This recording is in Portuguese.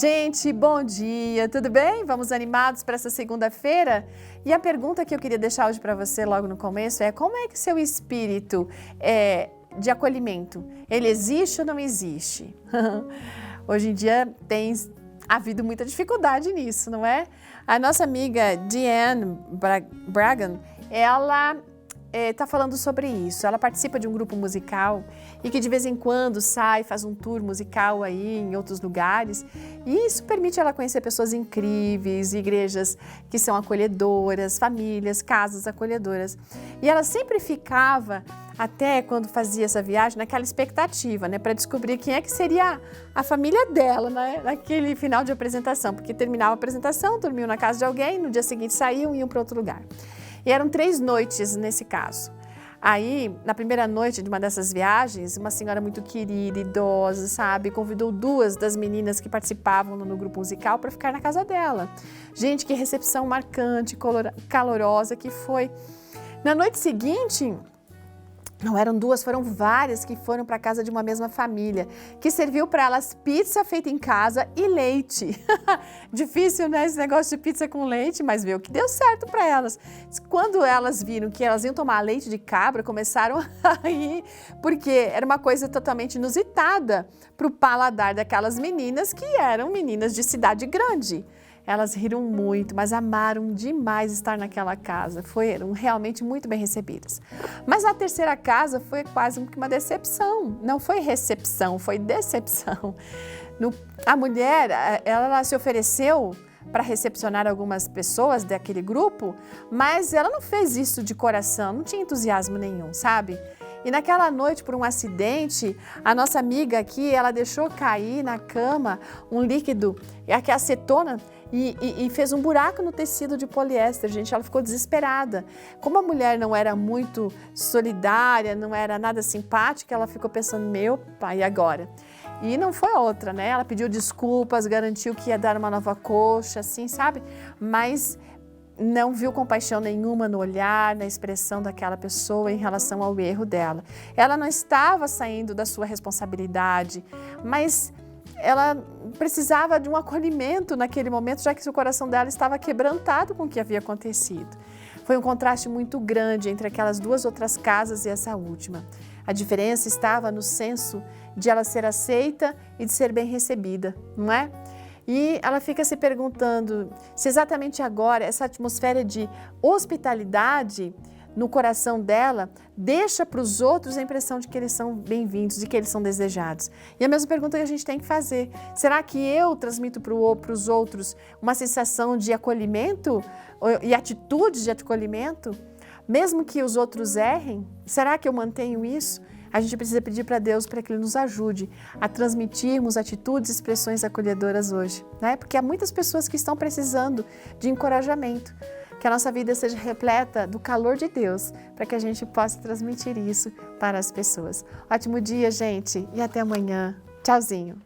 Gente, bom dia, tudo bem? Vamos animados para essa segunda-feira? E a pergunta que eu queria deixar hoje para você logo no começo é: como é que seu espírito de acolhimento, ele existe ou não existe? Hoje em dia tem havido muita dificuldade nisso, não é? A nossa amiga Diane Bragan, ela está falando sobre isso. Ela participa de um grupo musical e que de vez em quando sai, faz um tour musical aí em outros lugares. E isso permite ela conhecer pessoas incríveis, igrejas que são acolhedoras, famílias, casas acolhedoras. E ela sempre ficava, até quando fazia essa viagem, naquela expectativa, né, para descobrir quem é que seria a família dela, né, naquele final de apresentação. Porque terminava a apresentação, dormiam na casa de alguém, no dia seguinte saíam e iam para outro lugar. E eram 3 noites nesse caso. Aí, na primeira noite de uma dessas viagens, uma senhora muito querida, idosa, sabe, convidou 2 das meninas que participavam no grupo musical para ficar na casa dela. Gente, que recepção marcante, calorosa que foi. Na noite seguinte, não eram 2, foram várias que foram para a casa de uma mesma família, que serviu para elas pizza feita em casa e leite. Difícil, né, esse negócio de pizza com leite, mas viu que deu certo para elas. Quando elas viram que elas iam tomar leite de cabra, começaram a rir, porque era uma coisa totalmente inusitada para o paladar daquelas meninas que eram meninas de cidade grande. Elas riram muito, mas amaram demais estar naquela casa. Foram realmente muito bem recebidas. Mas a terceira casa foi quase uma decepção. Não foi recepção, foi decepção. A mulher, ela se ofereceu para recepcionar algumas pessoas daquele grupo, mas ela não fez isso de coração, não tinha entusiasmo nenhum, sabe? E naquela noite, por um acidente, a nossa amiga aqui, ela deixou cair na cama um líquido, que é acetona, e fez um buraco no tecido de poliéster, gente. Ela ficou desesperada. Como a mulher não era muito solidária, não era nada simpática, ela ficou pensando, meu pai, e agora? E não foi outra, né? Ela pediu desculpas, garantiu que ia dar uma nova coxa, assim, sabe? Mas não viu compaixão nenhuma no olhar, na expressão daquela pessoa em relação ao erro dela. Ela não estava saindo da sua responsabilidade, mas ela precisava de um acolhimento naquele momento, já que o coração dela estava quebrantado com o que havia acontecido. Foi um contraste muito grande entre aquelas 2 outras casas e essa última. A diferença estava no senso de ela ser aceita e de ser bem recebida, não é? E ela fica se perguntando se exatamente agora essa atmosfera de hospitalidade no coração dela deixa para os outros a impressão de que eles são bem-vindos, de que eles são desejados. E a mesma pergunta que a gente tem que fazer: será que eu transmito para os outros uma sensação de acolhimento e atitudes de acolhimento? Mesmo que os outros errem, será que eu mantenho isso? A gente precisa pedir para Deus para que Ele nos ajude a transmitirmos atitudes e expressões acolhedoras hoje, né? Porque há muitas pessoas que estão precisando de encorajamento. Que a nossa vida seja repleta do calor de Deus, para que a gente possa transmitir isso para as pessoas. Ótimo dia, gente, e até amanhã. Tchauzinho.